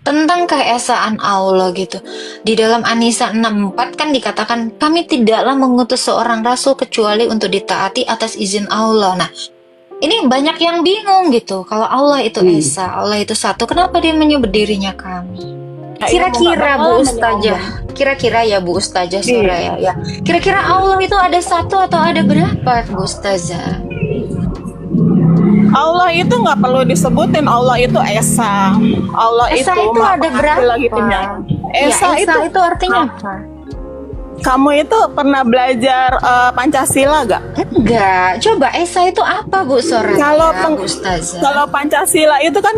tentang keesaan Allah gitu. Di dalam An-Nisa 64 kan dikatakan, kami tidaklah mengutus seorang rasul kecuali untuk ditaati atas izin Allah. Nah, ini banyak yang bingung gitu. Kalau Allah itu Esa, Allah itu satu, kenapa dia menyebut dirinya kami? Kira-kira Bu Ustazah, kira-kira ya Bu Ustazah Soraya ya. Kira-kira Allah itu ada satu atau ada berapa Bu Ustazah? Allah itu nggak perlu disebutin, Allah itu Esa. Allah Esa itu itu ada berapa? lagi penyayang. Esa itu artinya apa? Kamu itu pernah belajar Pancasila gak? Enggak. Coba Esa itu apa Bu Soraya? Bu Ustazah. Kalau Pancasila itu kan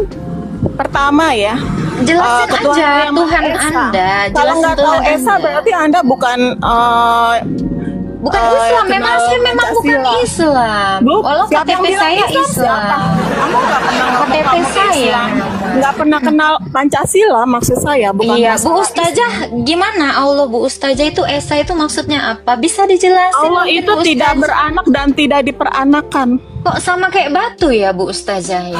pertama ya. Jelasin aja Tuhan Esa. Anda. Kalau nggak tahu Esa berarti Anda bukan Islam. Memang bukan Islam. Walau KTP saya Islam. Kamu nggak pernah KTP saya nggak pernah kenal Pancasila, maksud saya bukan. Iya Bu Ustazah, gimana Allah Bu Ustazah itu Esa itu maksudnya apa? Bisa dijelasin? Allah itu tidak beranak dan tidak diperanakan. Kok sama kayak batu ya Bu Ustazah ya?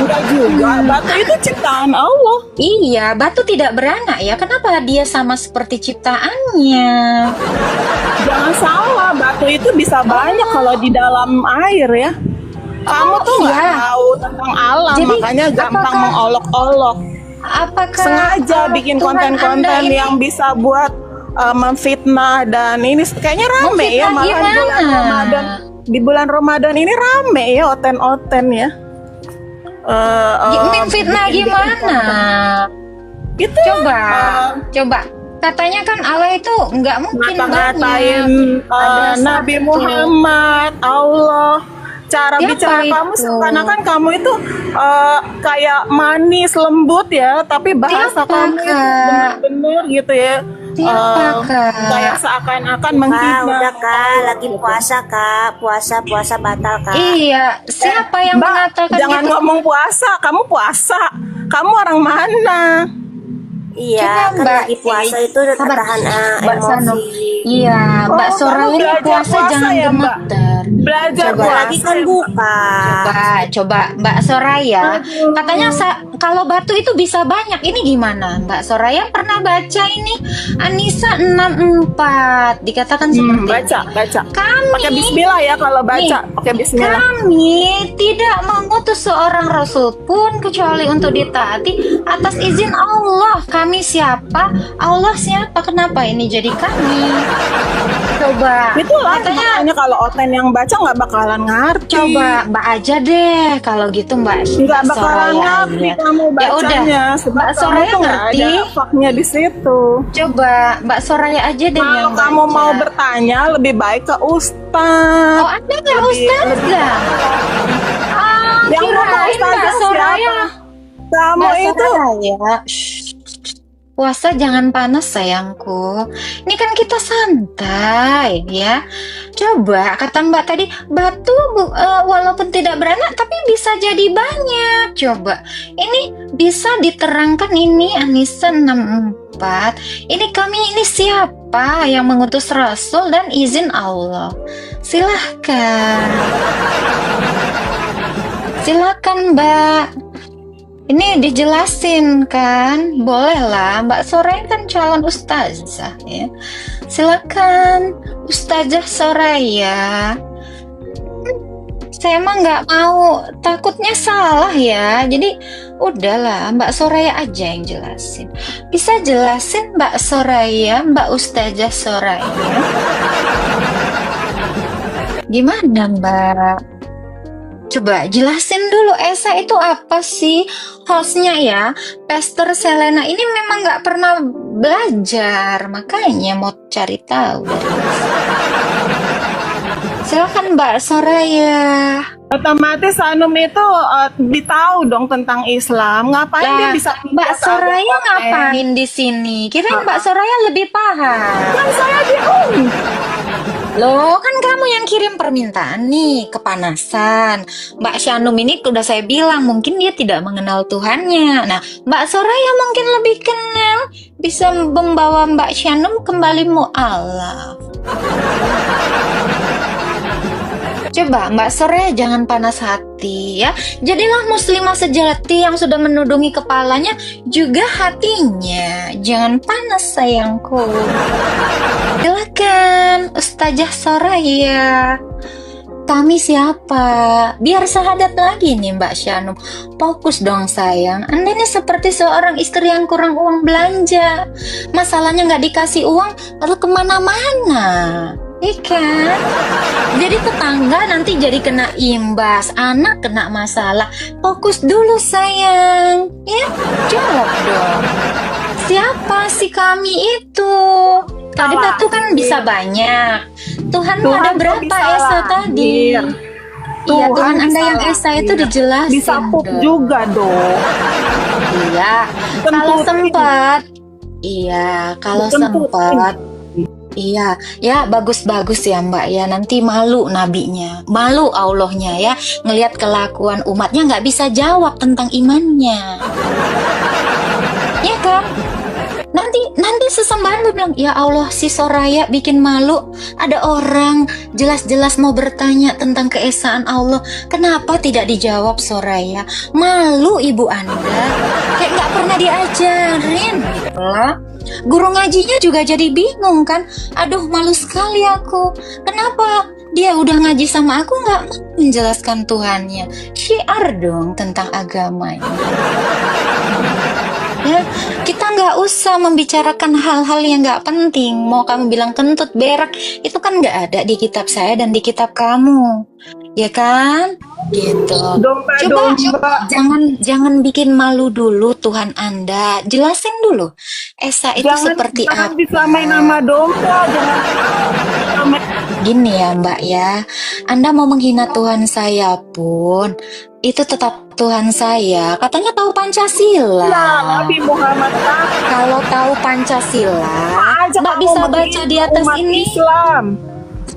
Enggak juga, batu itu ciptaan Allah. Iya, batu tidak beranak ya. Kenapa dia sama seperti ciptaannya? Jangan salah, batu itu bisa banyak kalau di dalam air ya. Kamu tuh nggak tahu tentang alam, jadi, makanya gampang mengolok-olok. Apakah sengaja bikin konten-konten yang bisa buat memfitnah dan ini kayaknya rame ya malah bulan Ramadan. Di bulan Ramadan ini rame ya oten-oten ya. Fitnah gimana? Itu coba. Katanya kan Allah itu nggak mungkin ngatain Nabi Muhammad, Allah. Cara bicara kamu seakan-akan kamu itu kayak manis, lembut ya, tapi bahasa kamu itu benar-benar gitu ya. Kayak seakan-akan menghina. Udah Kak, lagi puasa Kak, puasa batal Kak. Iya, siapa yang mengatakan jangan gitu? ngomong puasa, kamu puasa. Kamu orang mana? Iya, kan lagi puasa itu tahan emosi. Iya, Mbak Soraya puasa jangan ya, gemeter. Belajar coba lagi kan buka. Coba Mbak Soraya. Katanya kalau batu itu bisa banyak. Ini gimana? Mbak Soraya pernah baca ini An-Nisa 64. Dikatakan seperti baca. Kami pakai bismillah ya kalau baca. Pakai bismillah. Kami tidak mengutus seorang rasul pun kecuali untuk ditaati atas izin Allah. Kami siapa? Allah siapa? Kenapa ini jadi kami? Coba. Itulah makanya kalau Oten yang baca nggak bakalan ngerti. Coba Mbak aja deh. Kalau gitu Mbak. Nggak bakalan ngerti kamu bacanya. Ya udah. Mbak Soraya ngerti. Ada faknya di situ. Coba Mbak Soraya aja deh yang baca. Kamu mau bertanya lebih baik ke Ustaz. Oh ada nggak Ustaz nggak? Yang kirain Mbak Soraya. Kamu Mbak itu. Soraya. Puasa jangan panas sayangku. Ini kan kita santai ya. Coba kata Mbak tadi batu walaupun tidak beranak tapi bisa jadi banyak. Coba ini bisa diterangkan ini An-Nisa 64. Ini kami ini siapa yang mengutus Rasul dan izin Allah. Silahkan Mbak. Ini dijelasin kan, bolehlah Mbak Soraya kan calon ustazah ya. Silakan Ustazah Soraya. Saya emang nggak mau, takutnya salah ya. Jadi udahlah Mbak Soraya aja yang jelasin. Bisa jelasin Mbak Soraya, Mbak Ustazah Soraya. Gimana Mbak? Coba jelasin dulu Esa itu apa sih? Hostnya ya Pastor Selena ini memang nggak pernah belajar, makanya mau cari tahu dari silakan Mbak Soraya. Otomatis Anum itu ditahu dong tentang Islam. Ngapain dia bisa Mbak Soraya ngapain di sini? Kirain Mbak Soraya lebih paham. Kan saya di Loh, kan kamu yang kirim permintaan nih, kepanasan. Mbak Syanum ini udah saya bilang, mungkin dia tidak mengenal Tuhannya. Nah, Mbak Soraya mungkin lebih kenal, bisa membawa Mbak Syanum kembali mu'alaf. Coba Mbak Soraya jangan panas hati ya. Jadilah muslimah sejati yang sudah menudungi kepalanya juga hatinya. Jangan panas sayangku. Silakan Ustazah Soraya. Kami siapa? Biar sahadat lagi nih Mbak Syanum. Fokus dong sayang. Anda ini seperti seorang istri yang kurang uang belanja. Masalahnya nggak dikasih uang, lalu kemana-mana. Ikan. Jadi tetangga nanti jadi kena imbas, anak kena masalah. Fokus dulu sayang. Ya, jawab dong. Siapa sih kami itu? Tadi batu kan bisa banyak. Tuhan ada berapa Esa tadi? Iya, Tuhan Anda yang Esa itu dijelasin. Bisa pup juga dong. Iya, kalau sempat. Iya, kalau sempat. Iya, ya bagus-bagus ya Mbak ya. Nanti malu nabinya, malu Allahnya ya. Ngelihat kelakuan umatnya nggak bisa jawab tentang imannya. Ya kan? Nanti sesembahan lu bilang, ya Allah si Soraya bikin malu. Ada orang jelas-jelas mau bertanya tentang keesaan Allah, kenapa tidak dijawab Soraya? Malu ibu Anda, kayak nggak pernah diajarin gitu loh. Guru ngajinya juga jadi bingung kan. Aduh malu sekali aku. Kenapa dia udah ngaji sama aku nggak mau menjelaskan Tuhannya? Syiar dong tentang agamanya. Ya, kita nggak usah membicarakan hal-hal yang nggak penting. Mau kamu bilang kentut berak, itu kan nggak ada di kitab saya dan di kitab kamu, ya kan? Gitu. Coba jangan bikin malu dulu Tuhan Anda. Jelasin dulu. Esa itu seperti apa? Jangan disamain nama domba, jangan. Gini ya Mbak ya, Anda mau menghina Tuhan saya pun itu tetap Tuhan saya. Katanya tahu Pancasila. Ya, Nabi Muhammad. Kalau tahu Pancasila, Mbak bisa baca di atas ini. Islam.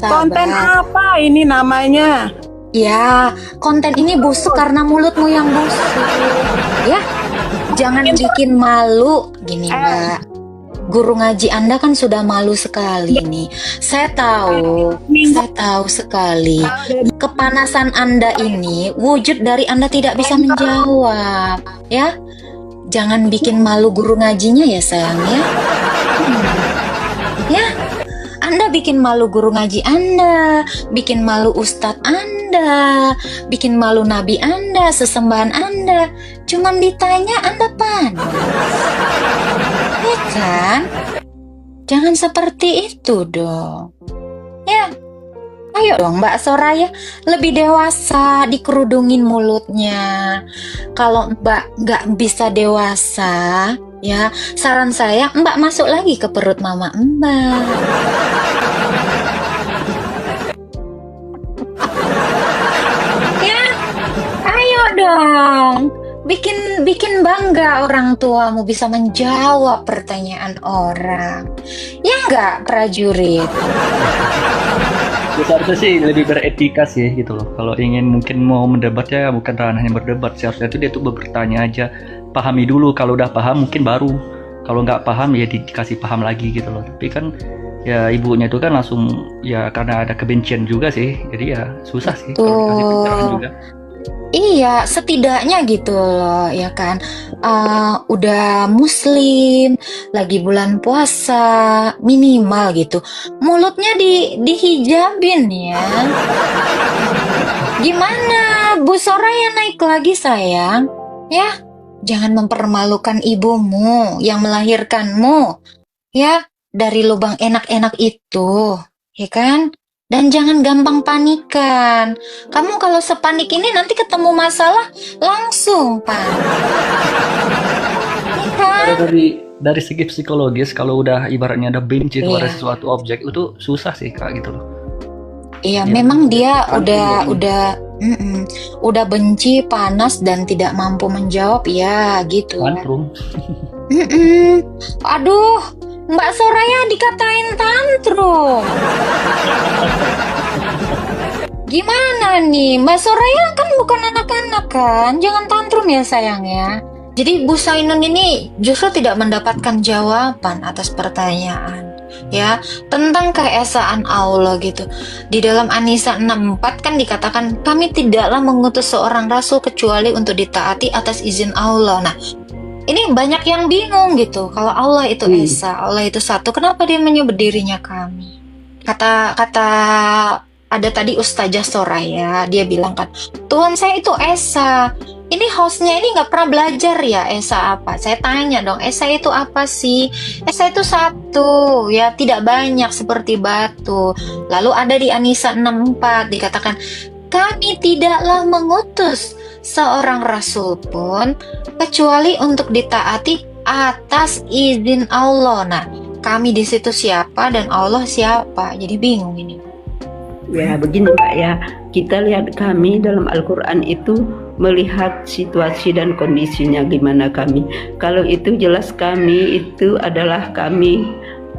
Konten apa ini namanya? Ya, konten ini busuk karena mulutmu yang busuk. Ya, jangan bikin malu. Gini Mbak, guru ngaji Anda kan sudah malu sekali nih. Saya tahu sekali kepanasan Anda ini wujud dari Anda tidak bisa menjawab. Ya, jangan bikin malu guru ngajinya ya sayang ya. Ya, Anda bikin malu guru ngaji Anda, bikin malu ustadz Anda, bikin malu nabi Anda, sesembahan Anda. Cuman ditanya Anda panas. Ya kan? Jangan seperti itu dong. Ya, ayo dong Mbak Soraya, lebih dewasa, dikerudungin mulutnya. Kalau Mbak nggak bisa dewasa, ya saran saya Mbak masuk lagi ke perut mama Mbak. Ya, ayo dong. Bikin bangga orang tuamu bisa menjawab pertanyaan orang. Ya enggak, prajurit? Ya, seharusnya sih lebih beretika sih gitu loh. Kalau ingin mungkin mau mendebat ya bukan ranahnya berdebat. Seharusnya itu dia tuh bertanya aja. Pahami dulu, kalau udah paham mungkin baru. Kalau nggak paham ya dikasih paham lagi gitu loh. Tapi kan ya ibunya itu kan langsung ya karena ada kebencian juga sih. Jadi ya susah sih kalau dikasih pencerahan juga. Iya, setidaknya gitu loh, ya kan. Udah muslim, lagi bulan puasa, minimal gitu. Mulutnya dihijabin ya. Gimana, Bu Soraya naik lagi sayang? Ya, jangan mempermalukan ibumu yang melahirkanmu. Ya, dari lubang enak-enak itu, ya kan? Dan jangan gampang panikan. Kamu kalau sepanik ini nanti ketemu masalah langsung panik. Ya kan? Dari segi psikologis kalau udah ibaratnya ada benci kepada sesuatu objek itu susah sih Kak gitu loh. Iya, memang dia udah benci, panas dan tidak mampu menjawab ya gitu. Tantrum. Aduh, Mbak Soraya dikatain tantrum. Gimana nih, Mbak Soraya kan bukan anak-anak kan? Jangan tantrum ya sayang ya. Jadi Bu Sainun ini justru tidak mendapatkan jawaban atas pertanyaan. ya, tentang keesaan Allah gitu. Di dalam An-Nisa 64 kan dikatakan, kami tidaklah mengutus seorang rasul kecuali untuk ditaati atas izin Allah. Nah, ini banyak yang bingung gitu. Kalau Allah itu Esa, Allah itu satu, kenapa dia menyebut dirinya kami? Kata ada tadi Ustazah Soraya, dia bilang kan, Tuhan saya itu Esa. Ini hostnya ini nggak pernah belajar ya Esa apa? Saya tanya dong, Esa itu apa sih? Esa itu satu, ya tidak banyak seperti batu. Lalu ada di An-Nisa 64 dikatakan, kami tidaklah mengutus seorang rasul pun kecuali untuk ditaati atas izin Allah. Nah, kami di situ siapa dan Allah siapa? Jadi bingung ini. Ya begini Mbak ya, kita lihat kami dalam Al-Quran itu melihat situasi dan kondisinya gimana kami. Kalau itu jelas kami itu adalah kami,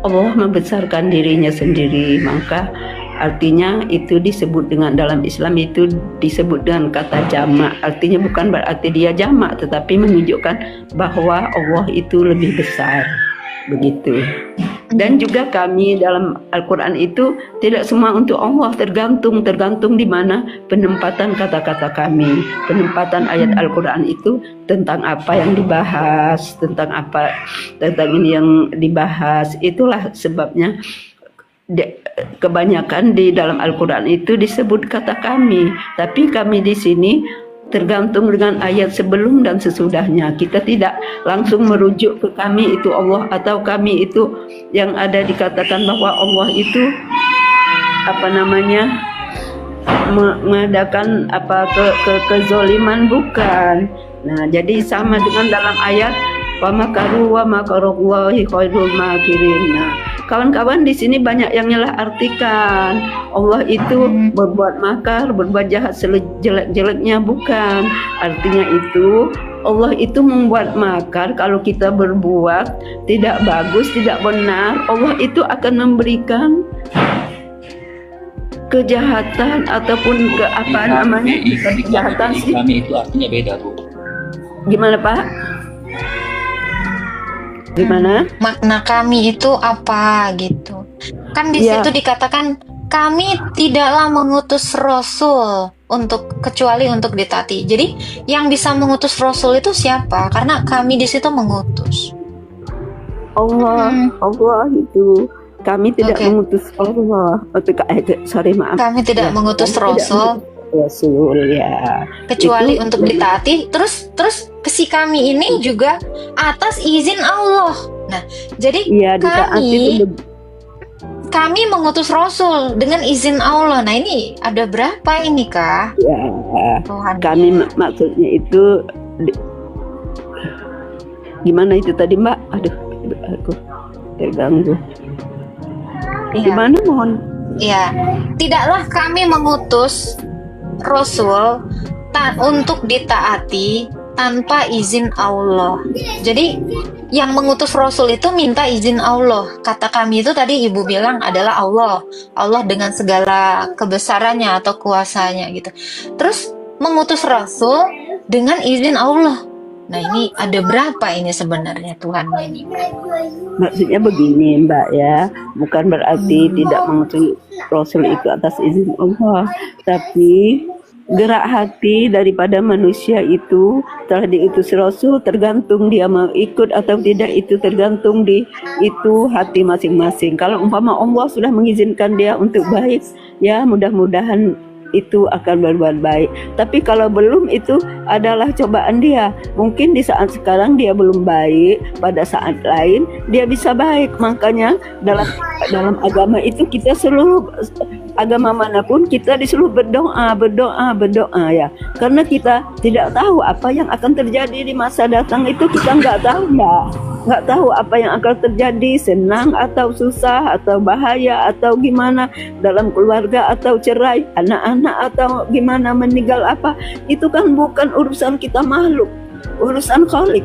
Allah membesarkan dirinya sendiri, maka artinya itu disebut dengan dalam Islam itu disebut dengan kata jamak. Artinya bukan berarti dia jamak, tetapi menunjukkan bahwa Allah itu lebih besar, begitu. Dan juga kami dalam Al-Quran itu tidak semua untuk Allah, tergantung di mana penempatan kata-kata kami, penempatan ayat Al-Quran itu tentang apa yang dibahas, tentang ini yang dibahas. Itulah sebabnya kebanyakan di dalam Al-Quran itu disebut kata kami, tapi kami di sini tergantung dengan ayat sebelum dan sesudahnya. Kita tidak langsung merujuk ke kami itu Allah, atau kami itu yang ada dikatakan bahwa Allah itu mengadakan kezoliman, bukan. Nah, jadi sama dengan dalam ayat wa makaru wa makarullahi khairul makirin. Nah, kawan-kawan di sini banyak yang nyalah artikan Allah itu berbuat makar, berbuat jahat sejelek-jeleknya, bukan. Artinya itu Allah itu membuat makar. Kalau kita berbuat tidak bagus, tidak benar, Allah itu akan memberikan kejahatan ataupun kejahatan sih. Kami itu artinya beda, Bu. Gimana Pak? Gimana? Makna kami itu apa gitu. Kan di situ dikatakan kami tidaklah mengutus rasul kecuali untuk ditaati. Jadi yang bisa mengutus rasul itu siapa? Karena kami di situ mengutus. Allah itu. Kami tidak mengutus Allah. Maaf. Kami tidak mengutus rasul. Rasul ya. Kecuali itu, untuk ditaati. Terus si kami ini juga atas izin Allah. Nah, jadi kami mengutus Rasul dengan izin Allah. Nah, ini ada berapa ini Kak? Ya, Tuhan. Kami maksudnya itu gimana itu tadi Mbak? Aduh, aku terganggu. Gimana mohon? Ya, tidaklah kami mengutus Rasul untuk ditaati tanpa izin Allah. Jadi yang mengutus Rasul itu minta izin Allah. Kata kami itu tadi Ibu bilang adalah Allah. Allah dengan segala kebesarannya atau kuasanya gitu. Terus mengutus Rasul dengan izin Allah. Nah, ini ada berapa ini sebenarnya Tuhan ini? Maksudnya begini Mbak ya, bukan berarti tidak mengutus Rasul itu atas izin Allah, tapi gerak hati daripada manusia itu telah diutus Rasul, tergantung dia mau ikut atau tidak, itu tergantung di itu hati masing-masing. Kalau umpama Allah sudah mengizinkan dia untuk baik, ya mudah-mudahan itu akan berbuat baik. Tapi kalau belum, itu adalah cobaan dia. Mungkin di saat sekarang dia belum baik, pada saat lain dia bisa baik. Makanya dalam agama itu kita seluruh agama manapun kita disuruh berdoa ya. Karena kita tidak tahu apa yang akan terjadi di masa datang, itu kita nggak tahu nggak tahu apa yang akan terjadi, senang atau susah atau bahaya atau gimana dalam keluarga atau cerai, anak-anak atau gimana meninggal apa, itu kan bukan urusan kita makhluk, urusan Khalik,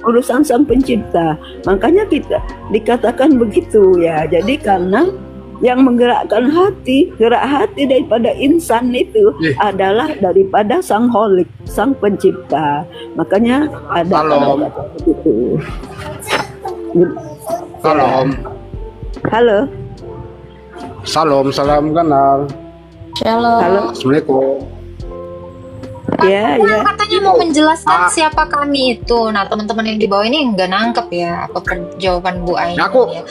urusan Sang Pencipta. Makanya kita dikatakan begitu ya. Jadi karena yang menggerakkan hati, gerak hati daripada insan itu adalah daripada Sang Khalik, Sang Pencipta. Makanya ada begitu. Kalau Halo. Salam kenal. Shalom. Halo. Assalamualaikum. Ya, Nah, ya. katanya mau menjelaskan siapa kami itu. Nah, teman-teman yang di bawah ini nggak nangkep ya apa jawaban Bu Ainun Aku ya.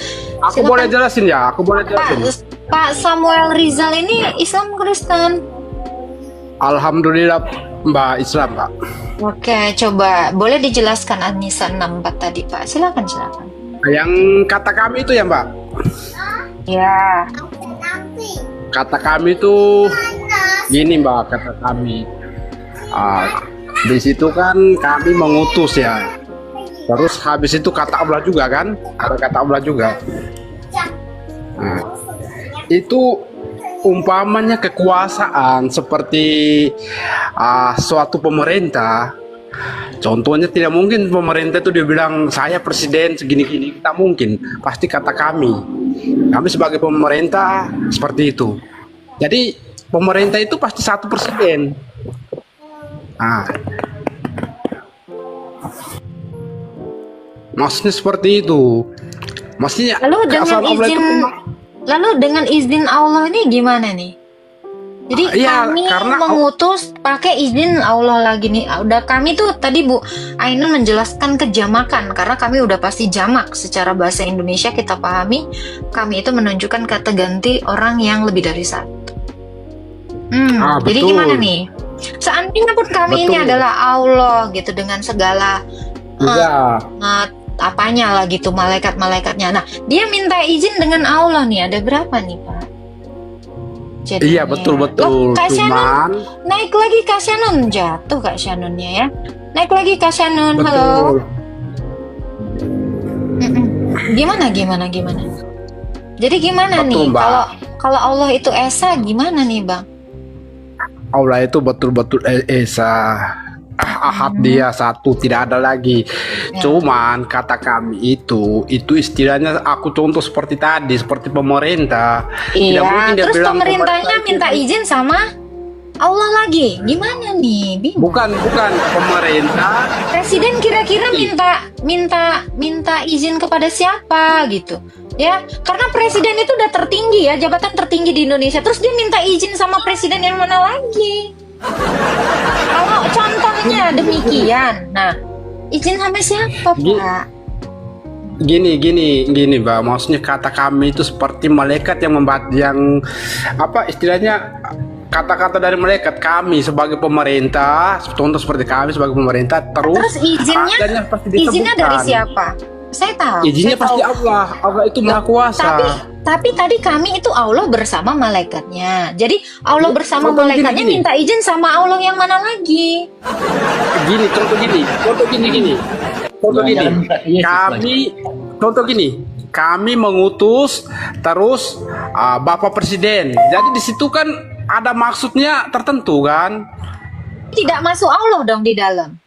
aku Silakan. boleh jelasin ya, aku boleh jelasin. Pak Samuel Rizal ini Islam Kristen. Alhamdulillah Mbak Islam, Pak. Oke, coba boleh dijelaskan An-Nisa 64 tadi, Pak. Silakan. Yang kata kami itu ya, Mbak. Ya. Kata kami itu gini, Mbak, kata kami. Di situ kan kami mengutus ya. Terus habis itu kata Allah juga kan? Ada kata Allah juga. Nah, itu umpamanya kekuasaan seperti suatu pemerintah. Contohnya tidak mungkin pemerintah itu dia bilang saya presiden segini-gini, tak mungkin. Pasti kata kami sebagai pemerintah seperti itu. Jadi pemerintah itu pasti satu presiden. Maksudnya seperti itu. Maksudnya Lalu dengan izin Allah ini gimana nih? Jadi Iya, kami karena mengutus pakai izin Allah lagi nih. Udah kami tuh tadi Bu Ainun menjelaskan kejamakan karena kami udah pasti jamak secara bahasa Indonesia kita pahami. Kami itu menunjukkan kata ganti orang yang lebih dari satu. Jadi betul. gimana nih? Seandainya pun kami ini Betul. adalah Allah gitu dengan segala Iya. apanya lah gitu malaikat-malaikatnya. Nah, dia minta izin dengan Allah nih. Ada berapa nih, Pak? Jadinya. Iya betul. Loh, Kak Shanun, Cuman naik lagi Kak Shanun. Jatuh Kak Shanunnya ya. Naik lagi Kak Shanun. Halo. betul. Gimana? Jadi gimana Betul, nih? Mbak. Kalau Allah itu esa gimana nih, Bang? Allah itu betul-betul Esa. Ahad dia satu, tidak ada lagi. Ya. Cuman kata kami itu istilahnya aku contoh seperti tadi, seperti pemerintah. Tidak Iya, mungkin dia terus bilang pemerintahnya pemerintah itu- minta izin sama Allah lagi. Gimana nih? Bingung. Bukan pemerintah. Presiden kira-kira minta izin kepada siapa gitu. Ya, karena presiden itu udah tertinggi ya, jabatan tertinggi di Indonesia. Terus dia minta izin sama presiden yang mana lagi? Kalau contohnya demikian. Nah, izin sama siapa, Pak? Gini Mbak, maksudnya kata kami itu seperti malaikat yang istilahnya kata-kata dari malaikat kami sebagai pemerintah, contoh seperti kami sebagai pemerintah, Terus adanya pasti izinnya dari disebutkan. siapa? Saya tahu. Izinnya saya pasti tahu. Allah itu maha kuasa. Tapi tadi kami itu Allah bersama malaikatnya. Jadi Allah bersama contoh malaikatnya gini. minta izin sama Allah yang mana lagi? Contoh gini. Kami mengutus terus Bapak Presiden. Jadi di situ kan ada maksudnya tertentu kan? Tidak masuk Allah dong di dalam.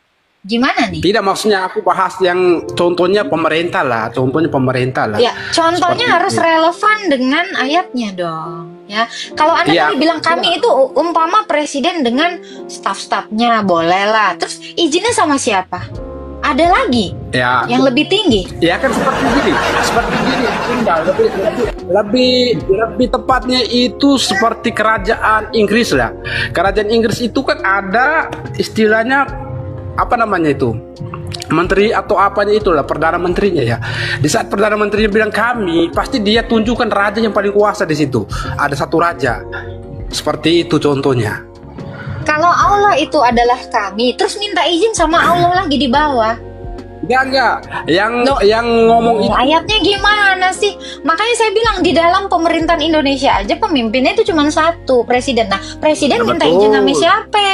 Gimana nih? Tidak, maksudnya aku bahas yang contohnya pemerintah lah. Ya, contohnya Seperti harus itu. relevan dengan ayatnya dong. Ya, kalau Anda Iya. tadi bilang kami itu umpama presiden dengan staf-stafnya, boleh lah. Terus izinnya sama siapa? Ada lagi Ya, yang lebih tinggi. ya kan seperti gini, Bunda, lebih tepatnya itu seperti kerajaan Inggris lah. Kerajaan Inggris itu kan ada istilahnya apa namanya itu, menteri atau apanya itulah, perdana menterinya ya. Di saat perdana menterinya bilang kami, pasti dia tunjukkan raja yang paling kuasa di situ. Ada satu raja, seperti itu contohnya. Kalau Allah itu adalah kami, terus minta izin sama Allah lagi di bawah. Enggak. Yang ngomong itu Ayatnya gimana sih? Makanya saya bilang di dalam pemerintahan Indonesia aja pemimpinnya itu cuma satu, presiden. Nah, presiden Ya, minta betul. izin sama siapa?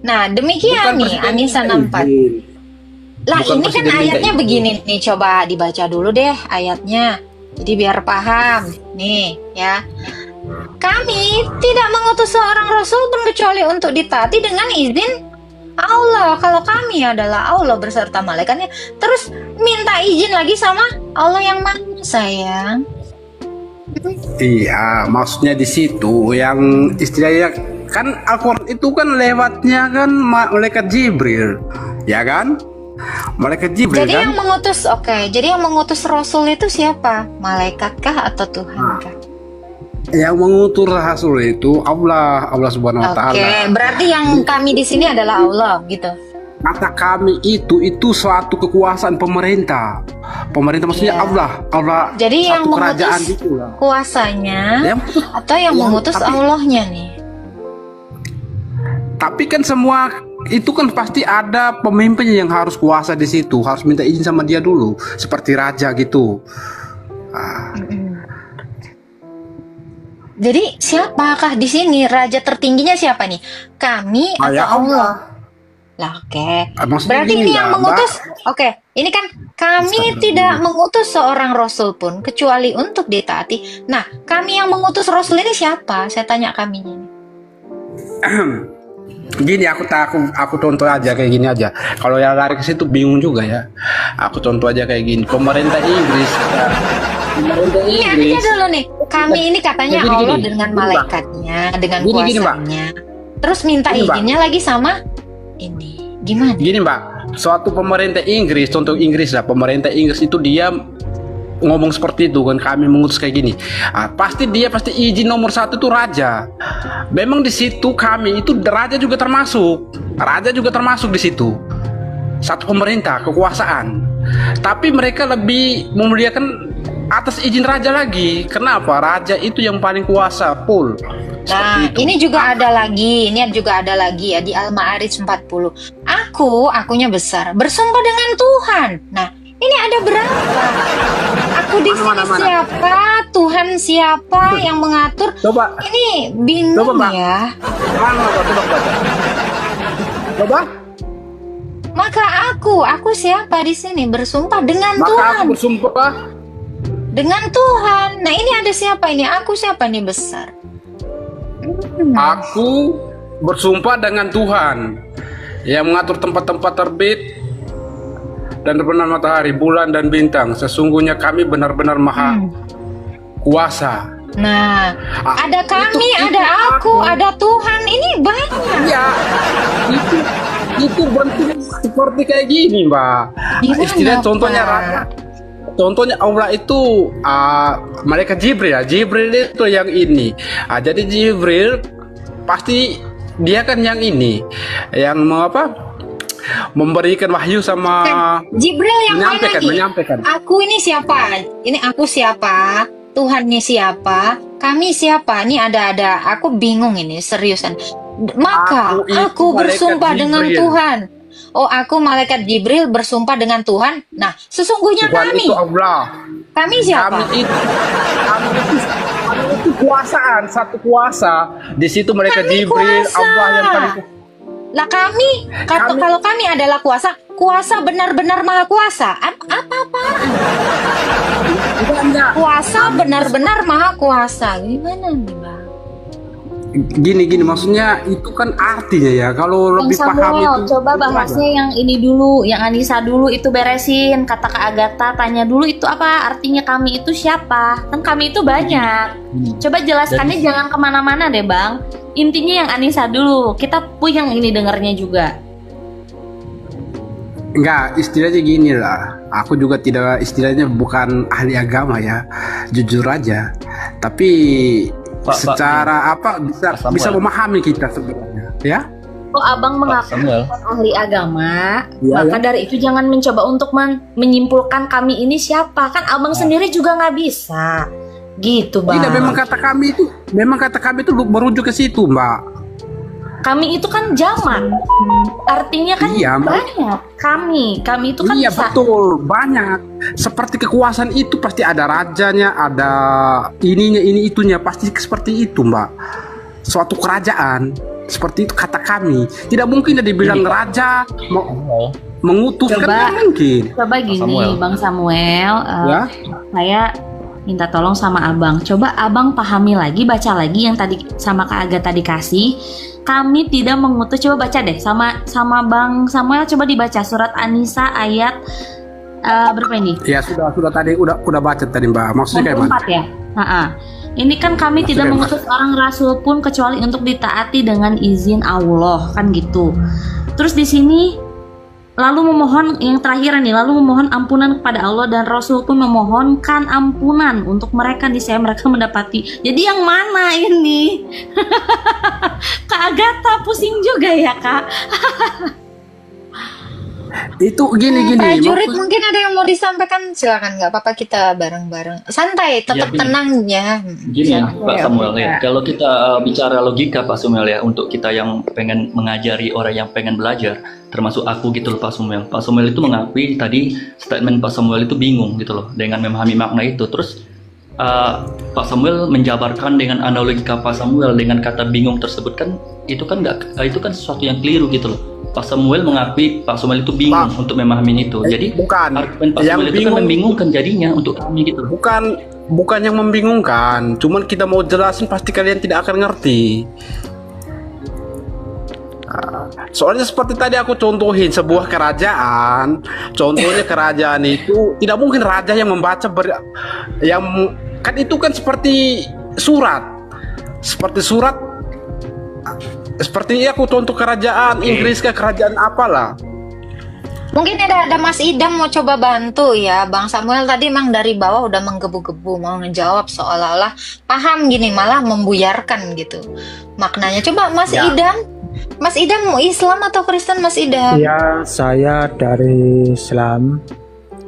Nah, demikian bukan nih presiden An-Nisa minta 64. izin. Lah, Bukan ini kan presiden minta ayatnya izin. begini nih, coba dibaca dulu deh ayatnya. Jadi biar paham. Nih, ya. Kami tidak mengutus seorang rasul pun kecuali untuk ditaati dengan izin Allah. Kalau kami adalah Allah beserta malaikatnya, terus minta izin lagi sama Allah yang mana, sayang? Iya, maksudnya di situ yang istilahnya kan Al-Quran itu kan lewatnya kan malaikat Jibril, ya kan? Malaikat Jibril Jadi kan? yang mengutus, jadi yang mengutus Rasul itu siapa? Malaikatkah atau Tuhankah? Yang mengutus Rasul itu Allah Subhanahu wa Oke, taala. berarti yang kami di sini adalah Allah gitu. Kata kami itu suatu kekuasaan pemerintah. Pemerintah maksudnya Iya. Allah Jadi satu yang kerajaan mengutus gitu lah. kuasanya Yang- atau yang mengutus tapi- Allahnya nih? Tapi kan semua itu kan pasti ada pemimpin yang harus kuasa di situ, harus minta izin sama dia dulu, seperti raja gitu. Jadi siapakah di sini raja tertingginya siapa nih? Kami atau Ya Allah? Lah Maksudnya berarti gini ini yang lah, mengutus. Mbak. Ini kan kami tidak mengutus seorang rasul pun kecuali untuk ditaati. Nah, kami yang mengutus rasul ini siapa? Saya tanya kaminya ini. Gini aku contoh aja kayak gini aja. Kalau yang lari ke situ bingung juga ya. Aku contoh aja kayak gini. Pemerintah Inggris. Ya. Pemerintah Ini Inggris. aja dulu nih. Kami ini katanya Gini, Allah gini. dengan Gini, Mbak. malaikatnya, dengan Gini, Mbak. kuasanya. Terus minta Gini, Mbak. izinnya lagi sama ini. Gimana? Gini Mbak, suatu pemerintah Inggris, contoh Inggris lah, pemerintah Inggris itu dia ngomong seperti itu kan, kami mengutus kayak gini. Pasti izin nomor satu itu raja. Memang di situ kami itu raja juga termasuk di situ. Satu pemerintah, kekuasaan. Tapi mereka lebih memuliakan atas izin raja lagi. Kenapa? Raja itu yang paling kuasa, full. Nah, Seperti itu. ini juga ada lagi ya di Al-Ma'arij 40. Akunya besar, bersumpah dengan Tuhan. Nah, ini ada berapa? Aku di sini Mana? siapa? Tuhan siapa yang mengatur? Coba, Ini bingung Coba, Mbak. ya. mana Mbak? Coba baca. Coba, Maka aku siapa di sini bersumpah dengan maka Tuhan. aku bersumpah. Dengan Tuhan. Nah, ini ada siapa ini? Aku siapa nih besar? Aku bersumpah dengan Tuhan yang mengatur tempat-tempat terbit dan terbenam matahari, bulan dan bintang. Sesungguhnya kami benar-benar maha kuasa. Nah, ada kami, itu ada aku, aku. ada Tuhan. Ini banyak. Iya, itu bentuk seperti kayak gini, Mbak. Gimana, Istilah contohnya Pak? raja. Contohnya Allah itu malaikat Jibril ya. Jibril itu yang ini. Jadi Jibril pasti dia kan yang ini, yang mau apa? Memberikan wahyu sama Jibril yang mana nih? menyampaikan. Aku ini siapa? Ini aku siapa? Tuhannya siapa? Kami siapa? Ini ada. Aku bingung ini seriusan. Maka Aku itu aku malaikat bersumpah dengan Jibril. Tuhan. Oh, aku malaikat Jibril bersumpah dengan Tuhan. Nah, sesungguhnya Tuhan kami. itu Allah. Kami siapa? Kami itu kekuasaan, satu kuasa. Di situ mereka Kami Jibril, kuasa. Allah yang paling Lah kalau kami adalah kuasa benar-benar maha kuasa. Apa-apaan? Kuasa benar-benar maha kuasa. Gimana nih, Bang? gini maksudnya itu kan artinya ya kalau Bang lebih paham Samuel, itu coba bahasnya yang ini dulu, yang Anissa dulu itu beresin. Kata Kak Agatha, tanya dulu itu apa artinya kami itu siapa? Kan kami itu banyak. Coba jelaskannya jangan kemana-mana deh Bang. Intinya yang Anissa dulu, kita puyeng ini dengarnya juga. enggak, istilahnya gini lah. Aku juga tidak, istilahnya bukan ahli agama ya, jujur aja. Tapi Pak, secara apa Samuel. bisa memahami kita sebenarnya, ya? Kalau Abang mengaku Samuel. ahli agama, Iya, maka dari itu jangan mencoba untuk menyimpulkan kami ini siapa. Kan Abang sendiri juga nggak bisa. Gitu Bang. Tidak, memang kata kami itu merujuk ke situ, Mbak. Kami itu kan jamak. Artinya kan Iya, Mbak. banyak. Kami itu kan Iya bisa. betul, banyak. Seperti kekuasaan itu pasti ada rajanya, ada ininya, ini itunya, pasti seperti itu, Mbak. Suatu kerajaan seperti itu kata kami. Tidak mungkin dia dibilang raja mengutus, kan Coba. tidak mungkin. Coba gini Samuel. Bang Samuel, Ya, saya minta tolong sama Abang. Coba Abang pahami lagi, baca lagi yang tadi sama Kak Agatha dikasih. Kami tidak mengutus. Coba baca deh sama Bang Samuel. Coba dibaca surat An-Nisa ayat berapa ini? ya sudah tadi udah baca tadi, Mbak. Maksudnya kayak mana? 64 ya. Ini kan kami tidak kayak mengutus orang rasul pun kecuali untuk ditaati dengan izin Allah, kan gitu. Terus di sini lalu memohon yang terakhir nih, lalu memohon ampunan kepada Allah dan Rasul pun memohonkan ampunan untuk mereka, niscaya mereka mendapati. Jadi yang mana ini? Kak Agatha pusing juga ya Kak. Itu gini. Prajurit mungkin ada yang mau disampaikan, silakan, nggak apa-apa, kita bareng-bareng santai, tetap gini. tenangnya. Gini ya Pak Samuel ya, kalau kita bicara logika Pak Samuel ya, untuk kita yang pengen mengajari orang yang pengen belajar, termasuk aku gitu loh Pak Samuel. Pak Samuel itu mengakui tadi statement Pak Samuel itu bingung gitu loh dengan memahami makna itu. Terus Pak Samuel menjabarkan dengan analogi Pak Samuel dengan kata bingung tersebut kan itu kan sesuatu yang keliru gitu loh. Pak Samuel mengakui Pak Samuel itu bingung untuk memahami itu. Jadi bukan. argumen Pak Yang Samuel itu bingung- kan membingungkan jadinya untuk kami gitu loh. Bukan yang membingungkan, cuman kita mau jelasin pasti kalian tidak akan ngerti. Soalnya seperti tadi aku contohin sebuah kerajaan. Contohnya kerajaan itu tidak mungkin raja yang membaca kan itu kan seperti surat. Seperti aku contoh kerajaan Inggris ke kerajaan apalah. Mungkin ada Mas Idam mau coba bantu ya. Bang Samuel tadi emang dari bawah udah menggebu-gebu mau ngejawab seolah-olah paham gini, malah membuyarkan gitu maknanya. Coba Mas Idam. Mas Idam mau Islam atau Kristen Mas Idam? Ya, saya dari Islam.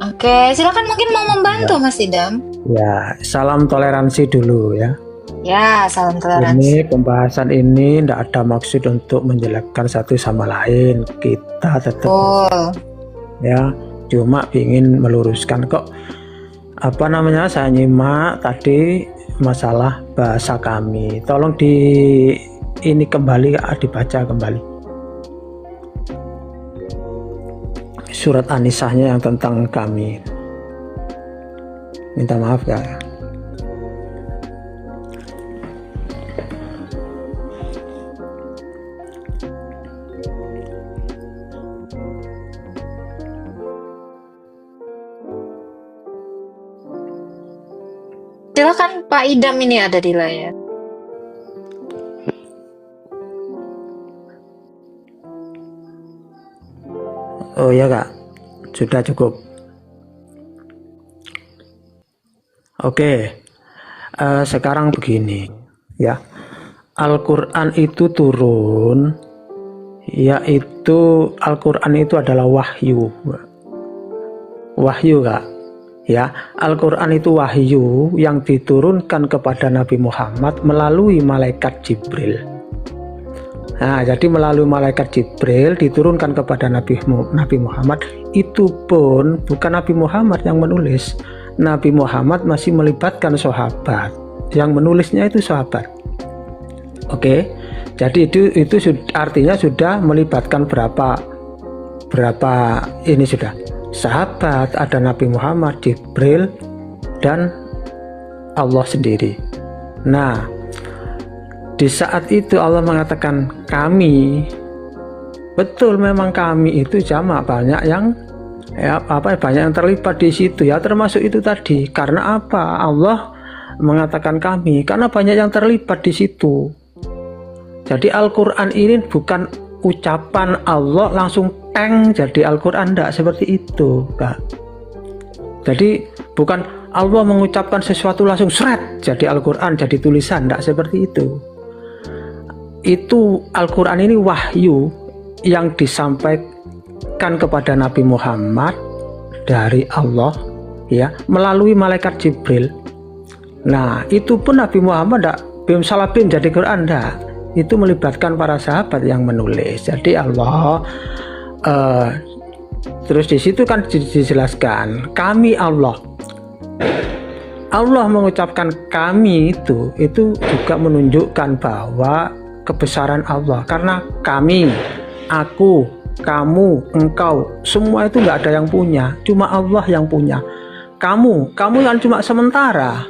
Oke, silakan, mungkin mau membantu Mas Idam. Ya, salam toleransi dulu ya. Ya, salam toleransi. Ini pembahasan ini tidak ada maksud untuk menjelekkan satu sama lain. Kita tetap ya, cuma ingin meluruskan kok. Saya nyimak tadi masalah bahasa kami. Tolong dibaca kembali. Surat An-Nisa'nya yang tentang kami. Minta maaf ya. Silakan Pak Idam, ini ada di layar. Oh ya Kak, sudah cukup. Oke, sekarang begini ya, Al-Quran itu turun, yaitu Al-Quran itu adalah wahyu Kak ya. Al-Quran itu wahyu yang diturunkan kepada Nabi Muhammad melalui malaikat Jibril. Nah, jadi melalui malaikat Jibril diturunkan kepada Nabi Muhammad. Itu pun bukan Nabi Muhammad yang menulis. Nabi Muhammad masih melibatkan sahabat. Yang menulisnya itu sahabat. Oke. Jadi itu artinya sudah melibatkan berapa ini sudah. Sahabat, ada Nabi Muhammad, Jibril, dan Allah sendiri. Nah, di saat itu Allah mengatakan kami, betul memang kami itu jamak, banyak yang terlibat di situ ya, termasuk itu tadi. Karena apa? Allah mengatakan kami karena banyak yang terlibat di situ. Jadi Al-Quran ini bukan ucapan Allah langsung teng jadi Al-Quran, enggak seperti itu Kak. Jadi bukan Allah mengucapkan sesuatu langsung seret jadi Al-Quran, jadi tulisan, enggak seperti itu. Itu Al-Quran ini wahyu yang disampaikan kepada Nabi Muhammad dari Allah ya, melalui malaikat Jibril. Nah, itu pun Nabi Muhammad enggak bim jadi Quran, enggak. Itu melibatkan para sahabat yang menulis. Jadi Allah terus di situ kan dijelaskan kami Allah mengucapkan kami itu juga menunjukkan bahwa kebesaran Allah, karena kami, aku, kamu, engkau, semua itu nggak ada yang punya, cuma Allah yang punya. Kamu kan cuma sementara.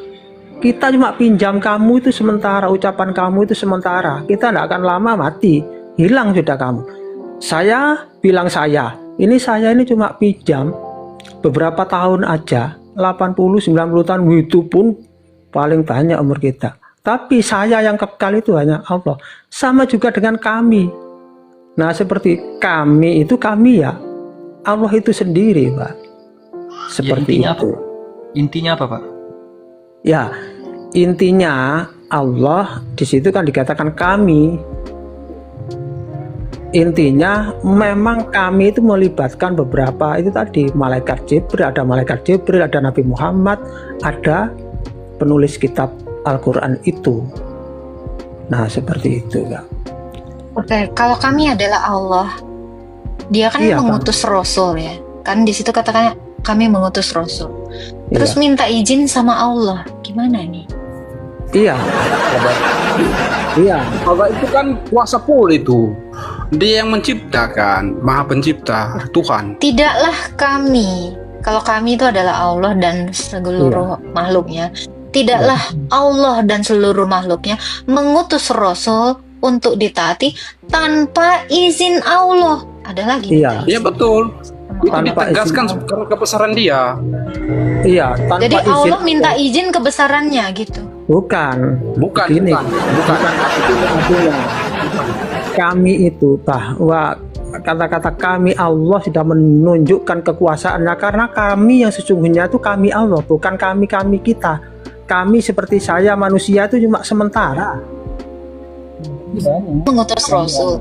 Kita cuma pinjam kamu itu sementara, ucapan kamu itu sementara. Kita tidak akan lama mati, hilang sudah kamu. Saya bilang ini cuma pinjam beberapa tahun aja, 80-90 tahun, itu pun paling banyak umur kita. Tapi saya yang kekal itu hanya Allah. Sama juga dengan kami. Nah, seperti kami itu kami ya. Allah itu sendiri, Pak. Ya, Seperti intinya itu. apa? Intinya apa, Pak? Ya, intinya Allah di situ kan dikatakan kami. Intinya memang kami itu melibatkan beberapa itu tadi, malaikat Jibril, ada Nabi Muhammad, ada penulis kitab Al-Quran itu. Nah, seperti itu, Kak. Oke, kalau kami adalah Allah, dia kan Iya, mengutus Rasul ya. Kan di situ katakannya kami mengutus Rasul. Terus Iya. minta izin sama Allah. Gimana nih? Iya. Iya. Allah itu kan kuasa full itu. Dia yang menciptakan, Maha Pencipta, Tuhan. Tidaklah kami, kalau kami itu adalah Allah dan seluruh makhluknya. Tidaklah Allah dan seluruh makhluknya mengutus Rasul untuk ditaati tanpa izin Allah. Ada lagi. Iya. Iya betul. Itu Tanpa ditegaskan izin. karena kebesaran dia. Iya, tanpa Jadi izin. Allah minta izin kebesarannya gitu. Bukan. Bukan, Gini. bukan. Kami itu bahwa kata-kata kami Allah sudah menunjukkan kekuasaannya, karena kami yang sesungguhnya itu kami Allah, bukan kami kita. Kami seperti saya manusia itu cuma sementara. Mengutus Rasul.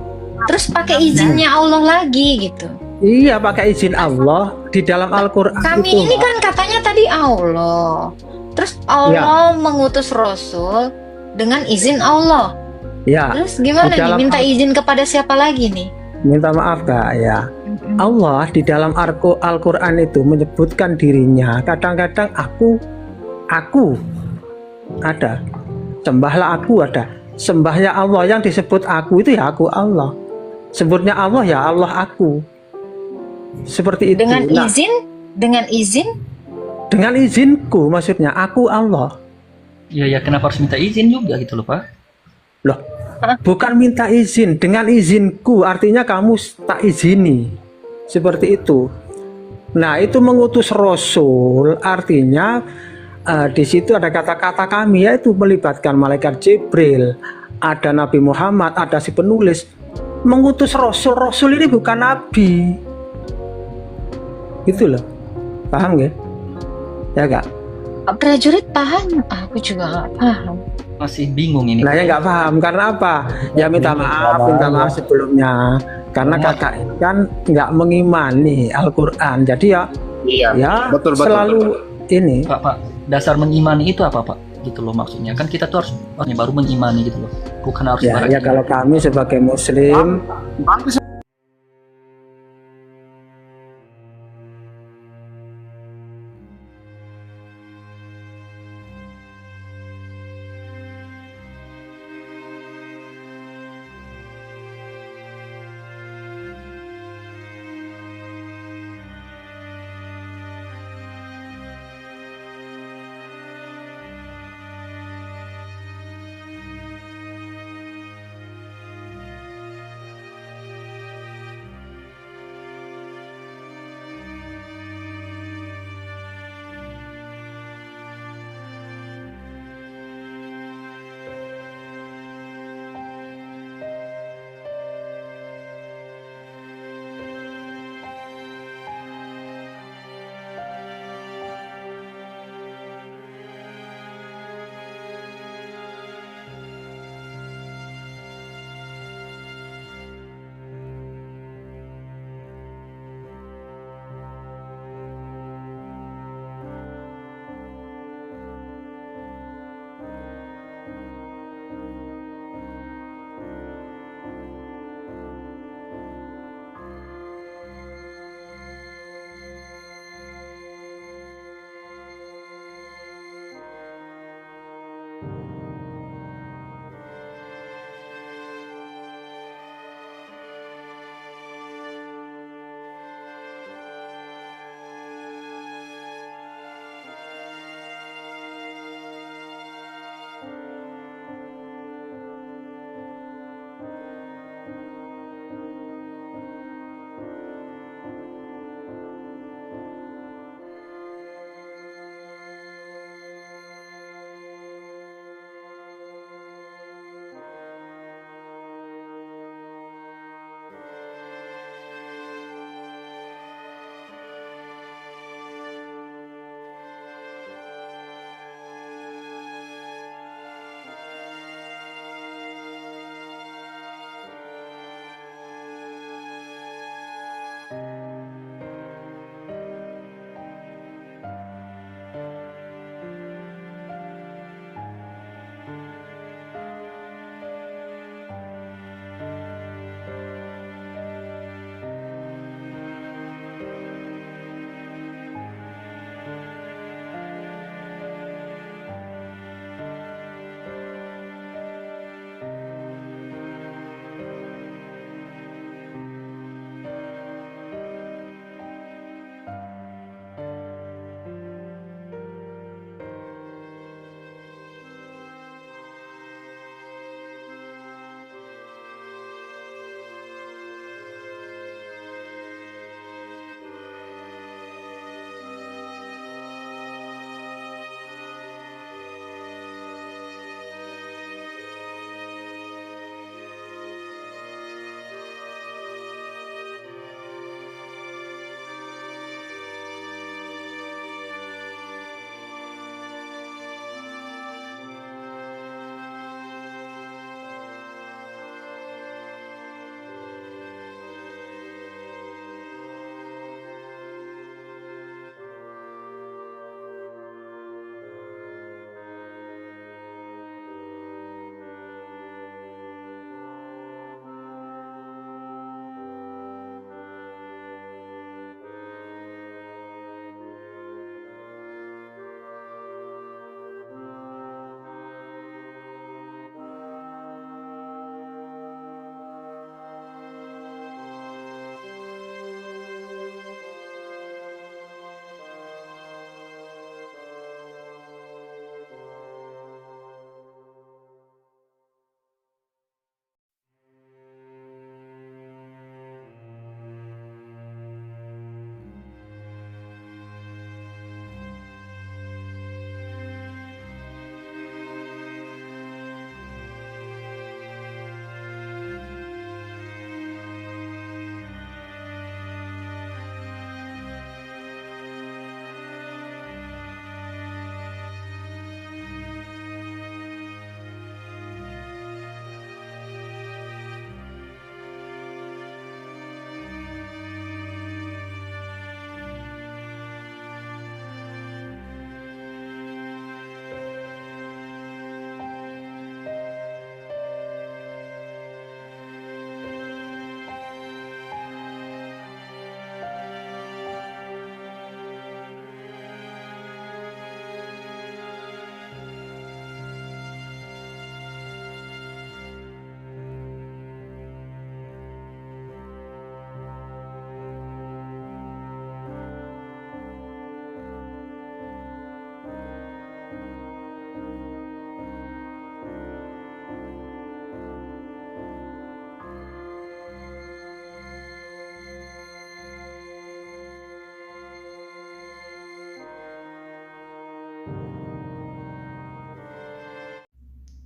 Terus pakai izinnya Allah lagi gitu. Iya, pakai izin Allah di dalam Al-Quran Kami itu. ini kan katanya tadi Allah. Terus Allah mengutus Rasul dengan izin Allah. Ya, Terus gimana di nih? dalam Minta izin kepada siapa lagi nih? minta maaf Kak ya. Allah di dalam Al-Quran itu menyebutkan dirinya. Kadang-kadang aku ada. Sembahlah aku ada. Sembahnya Allah, yang disebut aku itu ya aku Allah. Sebutnya Allah ya Allah aku. Seperti itu. Dengan Nah, izin? Dengan izin? dengan izinku, maksudnya aku Allah. Ya kenapa harus minta izin juga gitu loh, Pak? Loh, bukan minta izin, dengan izinku, artinya kamu tak izini. Seperti itu. Nah, itu mengutus Rasul, artinya di situ ada kata-kata kami, yaitu melibatkan malaikat Jibril, ada Nabi Muhammad, ada si penulis. Mengutus Rasul, Rasul ini bukan Nabi. Gitu loh. Paham gak? Ya Kak? Prajurit paham? Aku juga nggak paham. Masih bingung ini. Nah, ya nggak paham karena apa? Ya minta maaf sebelumnya. Karena kakak ini kan nggak mengimani Al-Quran, jadi ya Betul, selalu betul. ini. Pak, dasar mengimani itu apa, Pak? Gitu loh maksudnya. Kan kita tuh harus baru mengimani gitu loh. Bukan harus Ya, ya kalau kami sebagai Muslim,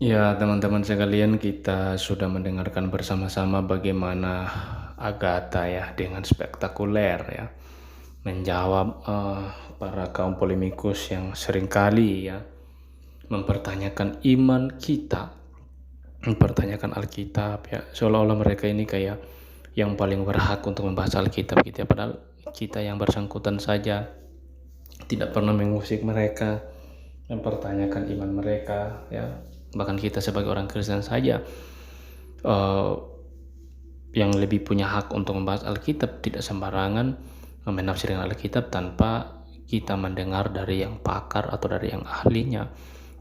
Ya, teman-teman sekalian, kita sudah mendengarkan bersama-sama bagaimana Agatha ya dengan spektakuler ya menjawab para kaum polemikus yang seringkali ya mempertanyakan iman kita, mempertanyakan Alkitab ya, seolah-olah mereka ini kayak yang paling berhak untuk membahas Alkitab gitu ya, padahal kita yang bersangkutan saja tidak pernah mengusik mereka, mempertanyakan iman mereka ya. Bahkan kita sebagai orang Kristen saja yang lebih punya hak untuk membahas Alkitab, tidak sembarangan menafsirkan Alkitab tanpa kita mendengar dari yang pakar atau dari yang ahlinya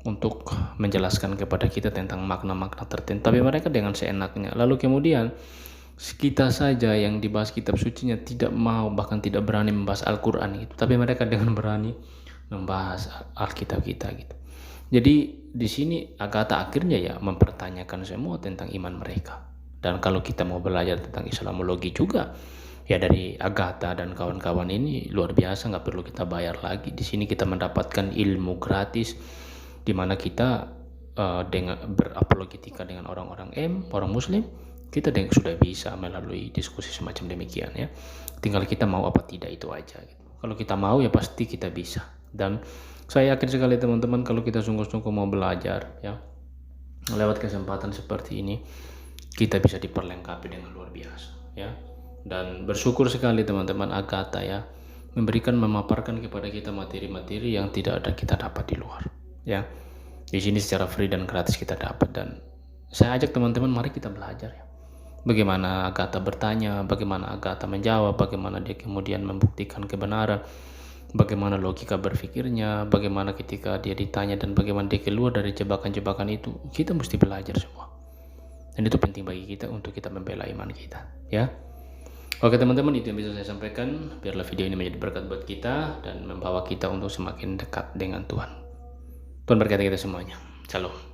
untuk menjelaskan kepada kita tentang makna-makna tertentu. Tapi mereka dengan seenaknya. Lalu kemudian kita saja yang dibahas kitab sucinya tidak mau, bahkan tidak berani membahas Al-Quran gitu. Tapi mereka dengan berani membahas Alkitab kita gitu. Jadi di sini Agatha akhirnya ya mempertanyakan semua tentang iman mereka. Dan kalau kita mau belajar tentang Islamologi juga, ya dari Agatha dan kawan-kawan ini luar biasa, nggak perlu kita bayar lagi. Di sini kita mendapatkan ilmu gratis, di mana kita dengan berapologetika dengan orang-orang orang Muslim, kita sudah bisa melalui diskusi semacam demikian ya. Tinggal kita mau apa tidak, itu aja gitu. Kalau kita mau ya pasti kita bisa. Dan saya yakin sekali teman-teman, kalau kita sungguh-sungguh mau belajar ya lewat kesempatan seperti ini, kita bisa diperlengkapi dengan luar biasa ya. Dan bersyukur sekali teman-teman, Agatha ya memaparkan kepada kita materi-materi yang tidak ada kita dapat di luar ya. Di sini secara free dan gratis kita dapat, dan saya ajak teman-teman, mari kita belajar ya. Bagaimana Agatha bertanya, bagaimana Agatha menjawab, bagaimana dia kemudian membuktikan kebenaran, bagaimana logika berpikirnya, bagaimana ketika dia ditanya dan bagaimana dia keluar dari jebakan-jebakan itu. Kita mesti belajar semua. Dan itu penting bagi kita untuk kita membela iman kita ya. Oke teman-teman, itu yang bisa saya sampaikan. Biarlah video ini menjadi berkat buat kita dan membawa kita untuk semakin dekat dengan Tuhan. Tuhan berkati kita semuanya. Shalom.